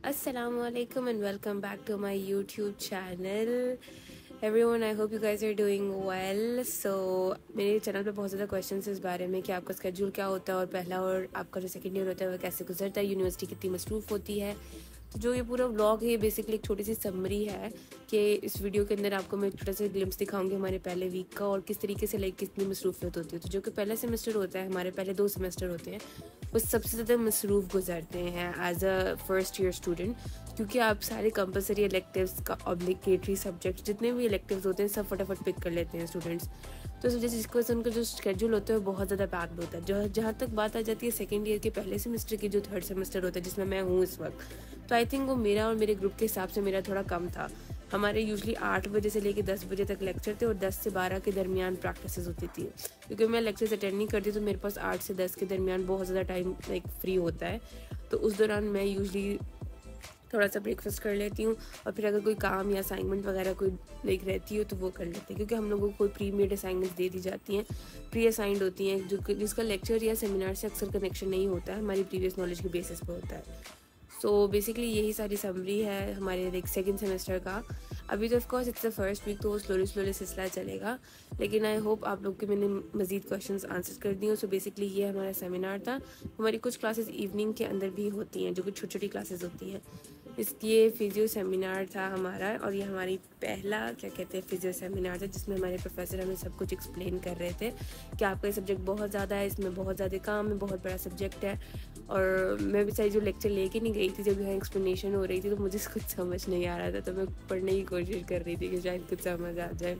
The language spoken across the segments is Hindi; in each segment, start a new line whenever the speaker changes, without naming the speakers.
Assalamualaikum and welcome back to my YouTube channel. Everyone, I hope you guys are doing well. So मेरे चैनल पे बहुत ज़्यादा क्वेश्चंस इस बारे में कि आपका स्केड्यूल क्या होता है और पहला और आपका जो सेकेंड ईयर होता है वो कैसे गुजरता है, यूनिवर्सिटी कितनी मसरूफ़ होती है। तो जो ये पूरा व्लॉग है ये बेसिकली एक छोटी सी समरी है कि इस वीडियो के अंदर आपको मैं छोटा सा ग्लिम्स दिखाऊंगी हमारे पहले वीक का और किस तरीके से लाइक कितनी मसरूफियत होती है। तो जो कि पहला सेमेस्टर होता है, हमारे पहले 2 सेमेस्टर होते हैं, वो सबसे ज़्यादा मसरूफ़ गुजरते हैं as a first year student, क्योंकि आप सारे कंपलसरी इलेक्टिव्स का ऑब्लिगेटरी सब्जेक्ट जितने भी इलेक्टिव्स होते हैं सब फटाफट पिक कर लेते हैं स्टूडेंट्स। तो इस वजह से जिसकी वजह से उनका जो शेड्यूल होता है वो बहुत ज़्यादा पैक्ड होता है। जहाँ तक बात आ जाती है सेकेंड ईयर के पहले सेमेस्टर की, जो थर्ड सेमेस्टर होता है जिसमें मैं हूँ इस वक्त, तो आई थिंक वो मेरा और मेरे ग्रुप के हिसाब से मेरा थोड़ा कम था। हमारे यूजली 8 बजे से लेकर 10 बजे तक लेक्चर थे और 10 से 12 के दरमियान प्रैक्टिसेस होती थी। क्योंकि मैं लेक्चर्स अटेंड नहीं करती तो मेरे पास 8 से 10 के दरमियान बहुत ज़्यादा टाइम लाइक फ्री होता है। तो उस दौरान मैं यूजली थोड़ा सा ब्रेकफास्ट कर लेती हूँ और फिर अगर कोई काम या असाइनमेंट वगैरह कोई लाइक रहती हो तो वो कर लेते हैं, क्योंकि हम लोगों को कोई प्री मेड असाइनमेंट्स दे दी जाती हैं, प्री असाइंड होती हैं, जिसका लेक्चर या सेमिनार से अक्सर कनेक्शन नहीं होता है, हमारी प्रीवियस नॉलेज के बेसिस पर होता है। सो बेसिकली यही सारी समरी है हमारे लाइक सेकेंड सेमेस्टर का। अभी तो of course it's the first week, तो वो स्लोली सिलसिला चलेगा, लेकिन आई होप आप लोग के मैंने मज़ीद क्वेश्चंस आंसर कर दिए। सो बेसिकली ये हमारा सेमिनार था। हमारी कुछ क्लासेस इवनिंग के अंदर भी होती हैं, जो कि छोटी छोटी क्लासेस होती हैं। ये फिजियो सेमिनार था हमारा और ये हमारी पहला क्या कहते हैं फिजियो सेमिनार था, जिसमें हमारे प्रोफेसर हमें सब कुछ एक्सप्लेन कर रहे थे कि आपका ये सब्जेक्ट बहुत ज़्यादा है, इसमें बहुत ज़्यादा काम है, बहुत बड़ा सब्जेक्ट है। और मैं बेचारी जो लेक्चर लेके नहीं गई थी, जब यहाँ एक्सप्लेनेशन हो रही थी तो मुझे कुछ समझ नहीं आ रहा था, तो मैं पढ़ने की कोशिश कर रही थी कि शायद कुछ समझ आ जाए।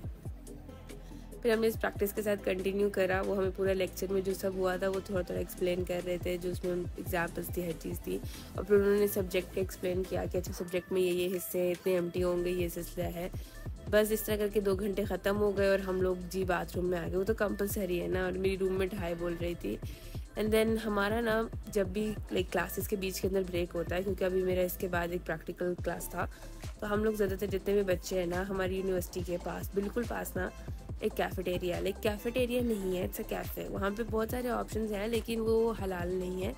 फिर हमने इस प्रैक्टिस के साथ कंटिन्यू करा। वो हमें पूरा लेक्चर में जो सब हुआ था वो थोड़ा थोड़ा एक्सप्लेन कर रहे थे, जो उसमें एग्जाम्पल्स थी, हर चीज़ थी। और फिर उन्होंने सब्जेक्ट का एक्सप्लेन किया कि अच्छा सब्जेक्ट में ये हिस्से हैं, इतने एम्प्टी होंगे, ये सिलसिला है। बस इस तरह करके 2 घंटे ख़त्म हो गए और हम लोग जी बाथरूम में आ गए। वो तो कंपलसरी है ना, और मेरी रूममेट हाय बोल रही थी। एंड देन हमारा ना जब भी लाइक क्लासेस के बीच के अंदर ब्रेक होता है, क्योंकि अभी मेरा इसके बाद एक प्रैक्टिकल क्लास था, तो हम लोग ज़्यादातर जितने भी बच्चे हैं ना, हमारी यूनिवर्सिटी के पास बिल्कुल पास ना एक कैफ़ेटेरिया, लाइक कैफ़ेटेरिया नहीं है, इट्स अ कैफ़े। वहाँ पे बहुत सारे ऑप्शंस हैं लेकिन वो हलाल नहीं है।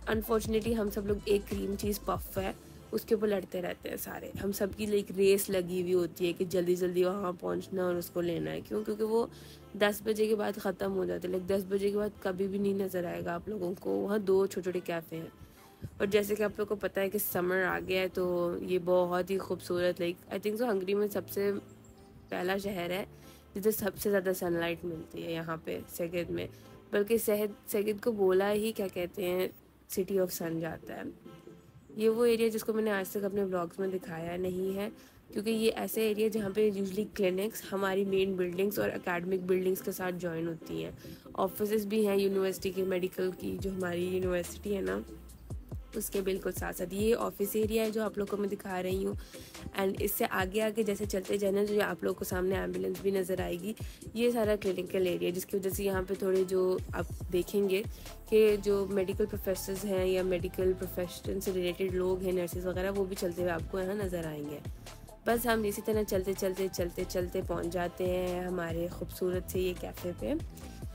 अनफॉर्चुनेटली हम सब लोग एक क्रीम चीज़ पफ है उसके ऊपर लड़ते रहते हैं सारे। हम सब की लाइक रेस लगी हुई होती है कि जल्दी जल्दी वहाँ पहुँचना और उसको लेना है। क्यों? क्योंकि वो 10 बजे के बाद ख़त्म हो जाते हैं। लाइक 10 बजे के बाद कभी भी नहीं नज़र आएगा आप लोगों को। वहाँ 2 छोटे छोटे कैफ़े हैं और जैसे कि आप लोग को पता है कि समर आ गया है, तो ये बहुत ही खूबसूरत like I think so Hungary में सबसे पहला शहर है जिधर सबसे ज़्यादा सनलाइट मिलती है यहाँ पे सेगिद में। बल्कि सेगिद को बोला ही क्या कहते हैं, सिटी ऑफ सन जाता है। ये वो एरिया जिसको मैंने आज तक अपने व्लॉग्स में दिखाया नहीं है, क्योंकि ये ऐसे एरिया जहाँ पे यूजली क्लिनिक्स हमारी मेन बिल्डिंग्स और एकेडमिक बिल्डिंग्स के साथ जॉइन होती हैं। ऑफिस भी हैं यूनिवर्सिटी के, मेडिकल की जो हमारी यूनिवर्सिटी है ना उसके बिल्कुल साथ साथ ये ऑफिस एरिया है जो आप लोग को मैं दिखा रही हूँ। एंड इससे आगे आगे जैसे चलते जाना, जो आप लोग को सामने एम्बुलेंस भी नज़र आएगी, ये सारा क्लिनिकल एरिया, जिसकी वजह से यहाँ पे थोड़े जो आप देखेंगे कि जो मेडिकल प्रोफेसर्स हैं या मेडिकल प्रोफेशन से रिलेटेड लोग हैं, नर्सेज वगैरह, वो भी चलते हुए आपको यहाँ नज़र आएंगे। बस हम इसी तरह चलते पहुँच जाते हैं हमारे खूबसूरत से ये कैफ़े पे,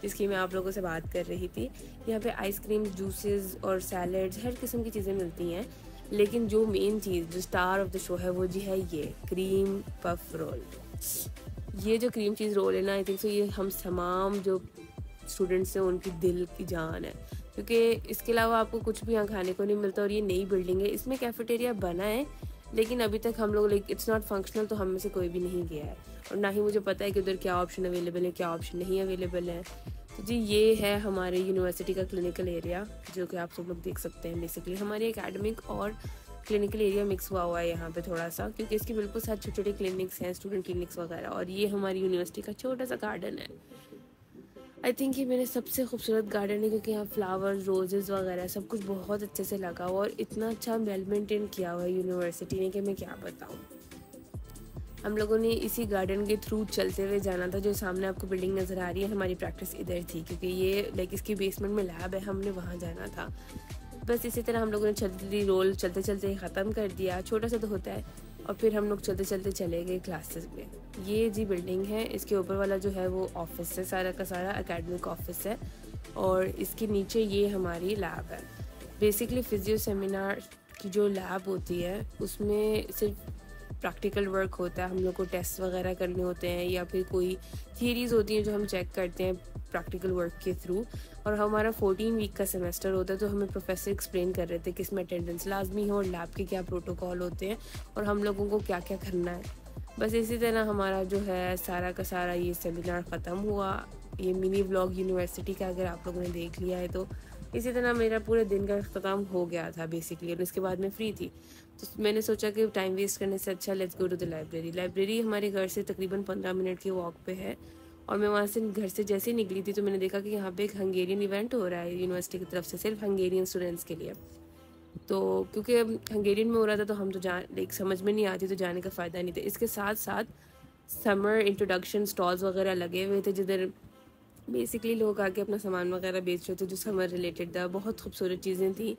जिसकी मैं आप लोगों से बात कर रही थी। यहाँ पे आइसक्रीम, जूसेस और सैलड्स, हर किस्म की चीज़ें मिलती हैं, लेकिन जो मेन चीज़ जो स्टार ऑफ द शो है वो जी है ये क्रीम पफ रोल। ये जो क्रीम चीज़ रोल है ना, आई थिंक सो ये हम तमाम जो स्टूडेंट्स हैं उनकी दिल की जान है, क्योंकि इसके अलावा आपको कुछ भी यहाँ खाने को नहीं मिलता। और ये नई बिल्डिंग है, इसमें कैफेटेरिया बना है, लेकिन अभी तक हम लोग लाइक इट्स नॉट फंक्शनल, तो हम में से कोई भी नहीं गया है और ना ही मुझे पता है कि उधर क्या ऑप्शन अवेलेबल है, क्या ऑप्शन नहीं अवेलेबल है। तो जी ये है हमारे यूनिवर्सिटी का क्लिनिकल एरिया, जो कि आप सब लोग देख सकते हैं। बेसिकली हमारे एकेडमिक और क्लिनिकल एरिया मिक्स हुआ है यहाँ पे थोड़ा सा, क्योंकि इसके बिल्कुल साथ छोटे छोटे क्लिनिक्स हैं, स्टूडेंट क्लिनिक्स वगैरह। और ये हमारी यूनिवर्सिटी का छोटा सा गार्डन है। आई थिंक ये मेरे सबसे खूबसूरत गार्डन है, क्योंकि यहाँ फ्लावर्स, रोजेज़ वगैरह सब कुछ बहुत अच्छे से लगा हुआ और इतना अच्छा वेल मेंटेन किया हुआ है यूनिवर्सिटी ने कि मैं क्या बताऊँ। हम लोगों ने इसी गार्डन के थ्रू चलते हुए जाना था। जो सामने आपको बिल्डिंग नज़र आ रही है, हमारी प्रैक्टिस इधर थी, क्योंकि ये लाइक इसकी बेसमेंट में लैब है, हमने वहाँ जाना था। बस इसी तरह हम लोगों ने चलती रोल चलते चलते ख़त्म कर दिया। छोटा सा तो होता है। और फिर हम लोग चलते चलते चले गए क्लासेस में। ये जी बिल्डिंग है, इसके ऊपर वाला जो है वो ऑफिस है, सारा का सारा एकेडमिक ऑफिस है, और इसके नीचे ये हमारी लैब है। बेसिकली फिजियो सेमिनार की जो लैब होती है उसमें सिर्फ प्रैक्टिकल वर्क होता है, हम लोग को टेस्ट वगैरह करने होते हैं या फिर कोई थियरीज होती हैं जो हम चेक करते हैं प्रैक्टिकल वर्क के थ्रू। और हमारा 14 वीक का सेमेस्टर होता है, तो हमें प्रोफेसर एक्सप्लेन कर रहे थे कि इसमें अटेंडेंस लाजमी हो और लैब के क्या प्रोटोकॉल होते हैं और हम लोगों को क्या क्या करना है। बस इसी तरह हमारा जो है सारा का सारा ये सेमिनार ख़त्म हुआ। ये मिनी व्लॉग यूनिवर्सिटी का अगर आप लोगों ने देख लिया है तो इसी तरह मेरा पूरे दिन का ख़त्म हो गया था बेसिकली, और इसके बाद मैं फ्री थी। तो मैंने सोचा कि टाइम वेस्ट करने से अच्छा let's go to the library. Library हमारे घर से तकरीबन 15 मिनट की वॉक पे है, और मैं वहाँ से घर से जैसे ही निकली थी तो मैंने देखा कि यहाँ पे एक हंगेरियन इवेंट हो रहा है यूनिवर्सिटी की तरफ से, सिर्फ हंगेरियन स्टूडेंट्स के लिए। तो क्योंकि हंगेरियन में हो रहा था तो हम तो लाइक समझ में नहीं आती तो जाने का फ़ायदा नहीं था। इसके साथ साथ समर इंट्रोडक्शन स्टॉल्स वगैरह लगे हुए थे जिधर बेसिकली लोग आके अपना सामान वगैरह बेच रहे थे जो समर रिलेटेड था। बहुत खूबसूरत चीज़ें थी।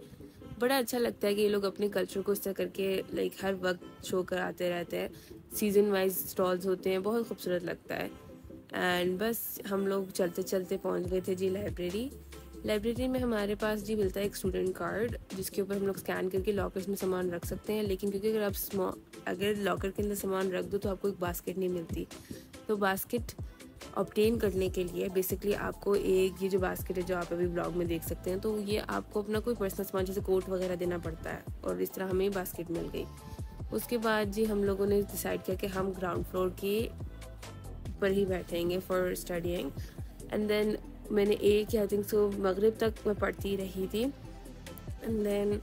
बड़ा अच्छा लगता है कि ये लोग अपने कल्चर को इस तरह करके लाइक हर वक्त शो कराते रहते हैं। सीज़न वाइज स्टॉल्स होते हैं, बहुत खूबसूरत लगता है। एंड बस हम लोग चलते चलते पहुंच गए थे जी लाइब्रेरी। लाइब्रेरी में हमारे पास जी मिलता है एक स्टूडेंट कार्ड जिसके ऊपर हम लोग स्कैन करके लॉकर्स में सामान रख सकते हैं। लेकिन क्योंकि अगर लॉकर के अंदर सामान रख दो तो आपको एक बास्केट नहीं मिलती। तो बास्केट ऑब्टेन करने के लिए बेसिकली आपको एक ये जो बास्केट है जो आप अभी ब्लॉग में देख सकते हैं, तो ये आपको अपना कोई पर्सनल सामान जैसे कोट वगैरह देना पड़ता है, और इस तरह हमें बास्केट मिल गई। उसके बाद जी हम लोगों ने डिसाइड किया कि हम ग्राउंड फ्लोर के पर ही बैठेंगे फॉर स्टडीइंग। एंड देन मैंने एक आई थिंक सो मगरिब तक मैं पढ़ती रही थी। एंड देन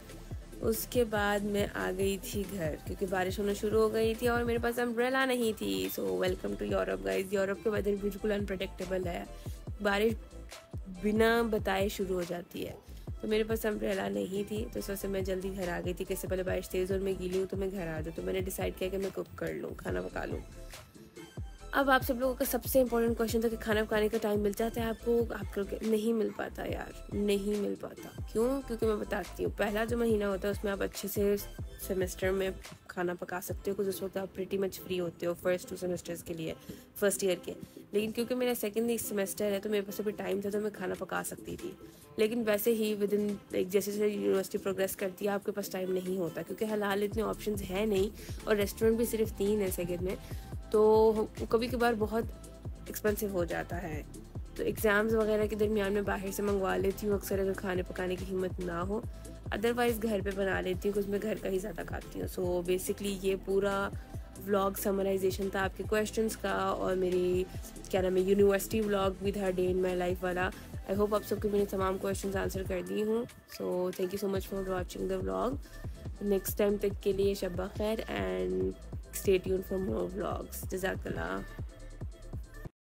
उसके बाद मैं आ गई थी घर क्योंकि बारिश होना शुरू हो गई थी और मेरे पास अम्ब्रेला नहीं थी। So welcome to Europe guys. Europe के वेदर बिल्कुल अनप्रडिक्टेबल है, बारिश बिना बताए शुरू हो जाती है। तो मेरे पास अम्ब्रेला नहीं थी, तो इस वजह से मैं जल्दी घर आ गई थी। कैसे पहले बारिश तेज़ और मैं गीली हूँ तो मैं घर आ जाऊँ। तो मैंने डिसाइड किया कि मैं कुक कर लूँ, खाना पका लूँ। अब आप सब लोगों का सबसे इंपॉर्टेंट क्वेश्चन था कि खाना पकाने का टाइम मिल जाता है आपको? आप लोग नहीं मिल पाता यार, नहीं मिल पाता। क्यों? क्योंकि मैं बताती हूँ, पहला जो महीना होता है उसमें आप अच्छे से सेमेस्टर में खाना पका सकते हो, कुछ उस वक्त आप प्रीटी मच फ्री होते हो फर्स्ट 2 सेमेस्टर्स के लिए, फर्स्ट ईयर के। लेकिन क्योंकि मेरा सेकेंड सेमेस्टर है तो मेरे पास अभी टाइम था तो मैं खाना पका सकती थी। लेकिन वैसे ही विद इन लाइक जैसे जैसे यूनिवर्सिटी प्रोग्रेस करती है आपके पास टाइम नहीं होता, क्योंकि हाल इतने ऑप्शंस हैं नहीं और रेस्टोरेंट भी सिर्फ 3 है सेकेंड में, तो कभी कभार बहुत एक्सपेंसिव हो जाता है। तो एग्ज़ाम्स वगैरह के दरमियान में बाहर से मंगवा लेती हूँ अक्सर, अगर खाने पकाने की हिम्मत ना हो। अदरवाइज़ घर पे बना लेती हूँ, कुछ मैं घर का ही ज़्यादा खाती हूँ। सो बेसिकली ये पूरा व्लॉग समराइजेशन था आपके क्वेश्चंस का, और मेरी क्या नाम है university vlog with her day in my life वाला। आई होप आप सबके मैंने तमाम क्वेश्चंस आंसर कर दी हूँ। So thank you so much for watching the vlog. Next time तक के लिए शब्बा खैर and stay tuned for more vlogs. Jazakallah.